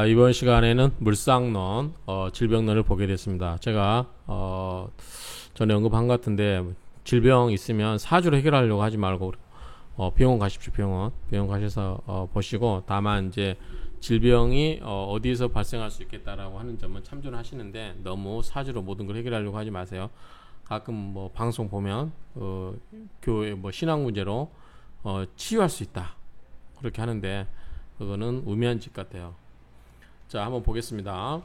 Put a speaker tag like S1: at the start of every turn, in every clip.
S1: 이번 시간에는 물상론, 질병론을 보게 됐습니다. 제가 전에 언급한 것 같은데 질병 있으면 사주로 해결하려고 하지 말고 병원 가십시오. 병원 가셔서 보시고, 다만 이제 질병이 어디에서 발생할 수 있겠다라고 하는 점은 참조하시는데 너무 사주로 모든 걸 해결하려고 하지 마세요. 가끔 뭐 방송 보면 교회 뭐 신앙 문제로 치유할 수 있다 그렇게 하는데 그거는 우매한 짓 같아요. 자, 한번 보겠습니다.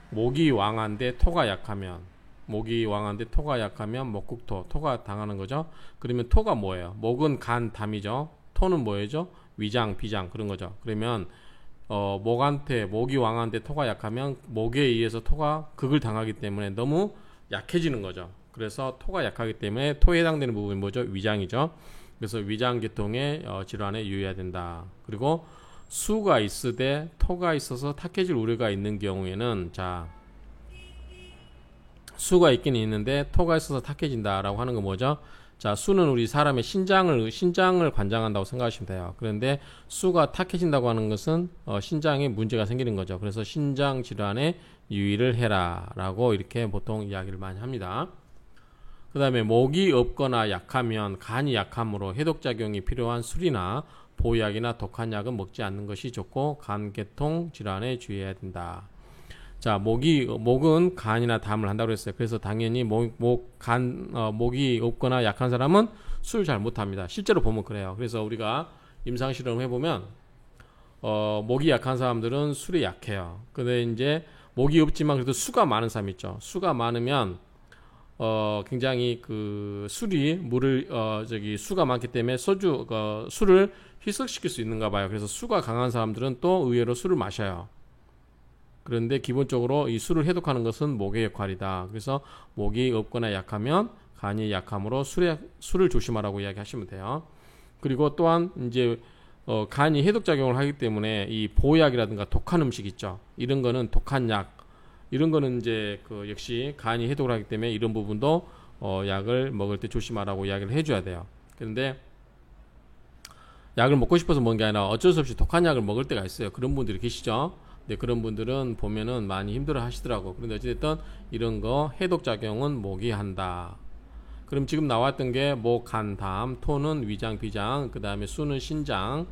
S1: 목이 왕한데 토가 약하면, 목국토, 토가 당하는 거죠. 그러면 토가 뭐예요? 목은 간, 담이죠. 토는 뭐예요? 위장, 비장, 그런 거죠. 그러면 목이 왕한데 토가 약하면 목에 의해서 토가 극을 당하기 때문에 너무 약해지는 거죠. 그래서 토가 약하기 때문에 토에 해당되는 부분이 뭐죠? 위장이죠. 그래서 위장계통의 질환에 유의해야 된다. 그리고 수가 있으되 토가 있어서 탁해질 우려가 있는 경우에는, 자, 수가 있긴 있는데 토가 있어서 탁해진다라고 하는 건 뭐죠? 자, 수는 우리 사람의 신장을 관장한다고 생각하시면 돼요. 그런데 수가 탁해진다고 하는 것은 신장에 문제가 생기는 거죠. 그래서 신장 질환에 유의를 해라라고 이렇게 보통 이야기를 많이 합니다. 그 다음에 목이 없거나 약하면, 간이 약함으로 해독작용이 필요한 술이나 보약이나 독한 약은 먹지 않는 것이 좋고 간계통 질환에 주의해야 된다. 자, 목은 간이나 담을 한다고 했어요. 그래서 당연히 목이 없거나 약한 사람은 술 잘 못합니다. 실제로 보면 그래요. 그래서 우리가 임상실험을 해보면 목이 약한 사람들은 술에 약해요. 근데 이제 목이 없지만 그래도 수가 많은 사람 있죠. 수가 많으면 굉장히 수가 많기 때문에 술을 희석시킬 수 있는가 봐요. 그래서 수가 강한 사람들은 또 의외로 술을 마셔요. 그런데 기본적으로 이 술을 해독하는 것은 목의 역할이다. 그래서 목이 없거나 약하면 간이 약함으로 술을 조심하라고 이야기하시면 돼요. 그리고 또한 이제 간이 해독작용을 하기 때문에 이 보약이라든가 독한 음식 있죠. 이런 거는 독한 약, 이런 거는 이제 역시 간이 해독을 하기 때문에 이런 부분도 약을 먹을 때 조심하라고 이야기를 해줘야 돼요. 그런데 약을 먹고 싶어서 먹는 게 아니라 어쩔 수 없이 독한 약을 먹을 때가 있어요. 그런 분들이 계시죠. 네, 그런 분들은 보면은 많이 힘들어 하시더라고. 그런데 어쨌든 이런 거 해독작용은 목이 한다. 그럼 지금 나왔던 게 목, 간, 담, 토는 위장, 비장, 그 다음에 수는 신장.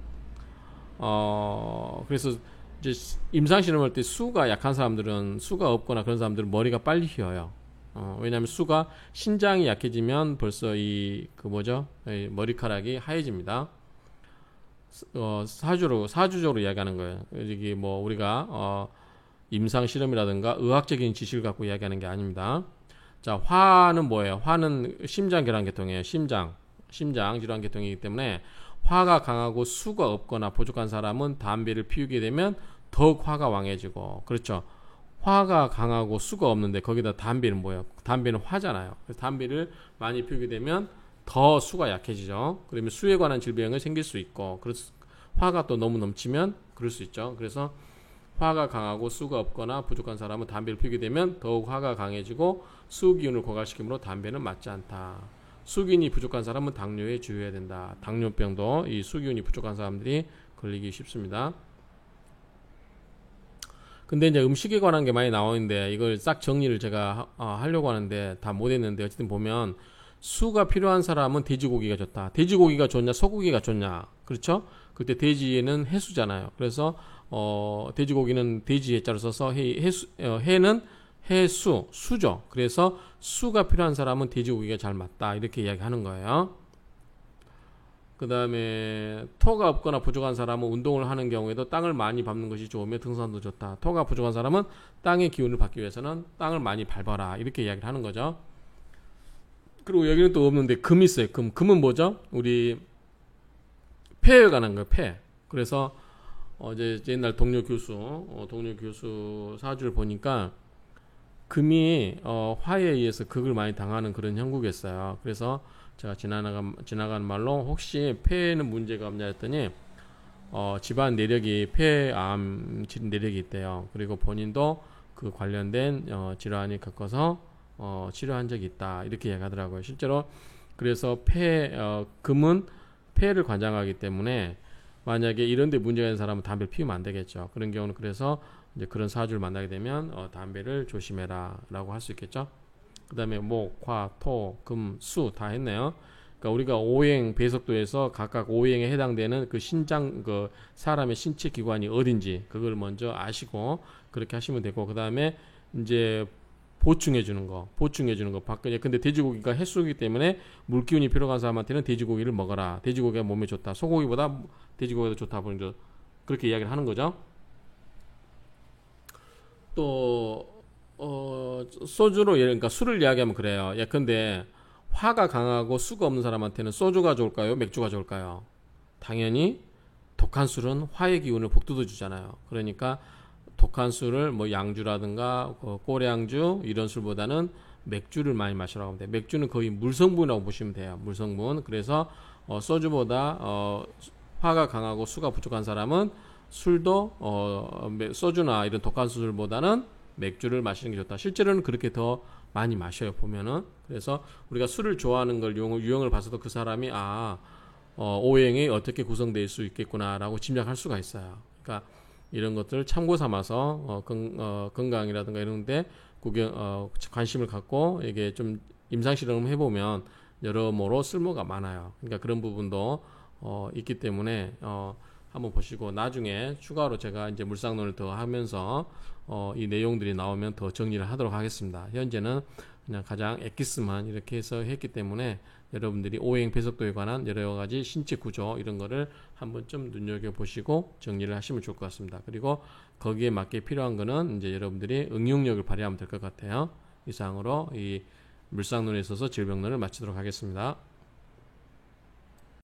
S1: 그래서 이제 임상실험할 때 수가 약한 사람들은, 수가 없거나 그런 사람들은 머리가 빨리 휘어요. 왜냐하면 신장이 약해지면 벌써 이 머리카락이 하얘집니다. 사주적으로 이야기하는 거예요. 이게 뭐 우리가 임상 실험이라든가 의학적인 지식을 갖고 이야기하는 게 아닙니다. 자, 화는 뭐예요? 화는 심장 결합계통이에요. 심장 질환계통이기 때문에 화가 강하고 수가 없거나 부족한 사람은 담배를 피우게 되면 더욱 화가 왕해지고, 그렇죠. 화가 강하고 수가 없는데 거기다 담배는 뭐예요? 담배는 화잖아요. 그래서 담배를 많이 피우게 되면 더 수가 약해지죠. 그러면 수에 관한 질병이 생길 수 있고, 화가 또 너무 넘치면 그럴 수 있죠. 그래서 화가 강하고 수가 없거나 부족한 사람은 담배를 피우게 되면 더욱 화가 강해지고 수기운을 고갈시키므로 담배는 맞지 않다. 수기운이 부족한 사람은 당뇨에 주의해야 된다. 당뇨병도 이 수기운이 부족한 사람들이 걸리기 쉽습니다. 근데 이제 음식에 관한 게 많이 나오는데 이걸 싹 정리를 제가 하려고 하는데 다 못했는데, 어쨌든 보면 수가 필요한 사람은 돼지고기가 좋다. 돼지고기가 좋냐 소고기가 좋냐, 그렇죠? 그때 돼지는 해수잖아요. 그래서 돼지고기는 돼지 해자로 써서 해는 수죠. 그래서 수가 필요한 사람은 돼지고기가 잘 맞다, 이렇게 이야기하는 거예요. 그 다음에 토가 없거나 부족한 사람은 운동을 하는 경우에도 땅을 많이 밟는 것이 좋으며 등산도 좋다. 토가 부족한 사람은 땅의 기운을 받기 위해서는 땅을 많이 밟아라, 이렇게 이야기를 하는 거죠. 그리고 여기는 또 없는데 금이 있어요. 금은 뭐죠? 우리 폐에 관한 거예요. 폐. 그래서 이제 옛날 동료 교수 사주를 보니까 금이 화에 의해서 극을 많이 당하는 그런 형국이었어요. 그래서 제가 지나가는 말로 혹시 폐에는 문제가 없냐 했더니 집안 내력이 폐암 내력이 있대요. 그리고 본인도 그 관련된 질환이 겪어서 치료한 적이 있다, 이렇게 얘기하더라고요. 실제로 그래서 금은 폐를 관장하기 때문에 만약에 이런 데 문제가 있는 사람은 담배를 피우면 안 되겠죠. 그런 경우는 그래서 이제 그런 사주를 만나게 되면 담배를 조심해라 라고 할 수 있겠죠. 그 다음에 목, 화, 토, 금, 수 다 했네요. 그러니까 우리가 오행 배석도에서 각각 오행에 해당되는 그 신장 그 사람의 신체 기관이 어딘지 그걸 먼저 아시고 그렇게 하시면 되고, 그 다음에 이제 보충해 주는 거 바꾸냐. 근데 돼지고기가 햇수이기 때문에 물기운이 필요한 사람한테는 돼지고기를 먹어라. 돼지고기가 몸에 좋다. 소고기보다 돼지고기가 더 좋다. 보니 그렇게 이야기를 하는 거죠. 또 소주로 그러니까 술을 이야기하면 그래요. 예컨대 화가 강하고 수가 없는 사람한테는 소주가 좋을까요? 맥주가 좋을까요? 당연히 독한 술은 화의 기운을 북돋워 주잖아요. 그러니까 독한 술을 뭐 양주라든가 꼬량주 이런 술보다는 맥주를 많이 마시라고 하면 돼요. 맥주는 거의 물성분이라고 보시면 돼요. 물성분. 그래서 소주보다 화가 강하고 수가 부족한 사람은 술도 소주나 이런 독한 술보다는 맥주를 마시는 게 좋다. 실제로는 그렇게 더 많이 마셔요, 보면은. 그래서 우리가 술을 좋아하는 걸 유형을 봐서도 그 사람이 오행이 어떻게 구성될 수 있겠구나라고 짐작할 수가 있어요. 그러니까 이런 것들을 참고 삼아서 건강이라든가 이런데 관심을 갖고 이게 좀 임상 실험을 해보면 여러모로 쓸모가 많아요. 그러니까 그런 부분도 있기 때문에 한번 보시고 나중에 추가로 제가 이제 물상론을 더 하면서 이 내용들이 나오면 더 정리를 하도록 하겠습니다. 현재는 그냥 가장 엑기스만 이렇게 해서 했기 때문에 여러분들이 오행 배석도에 관한 여러 가지 신체 구조 이런 거를 한번 좀 눈여겨보시고 정리를 하시면 좋을 것 같습니다. 그리고 거기에 맞게 필요한 거는 이제 여러분들이 응용력을 발휘하면 될 것 같아요. 이상으로 이 물상론에 있어서 질병론을 마치도록 하겠습니다.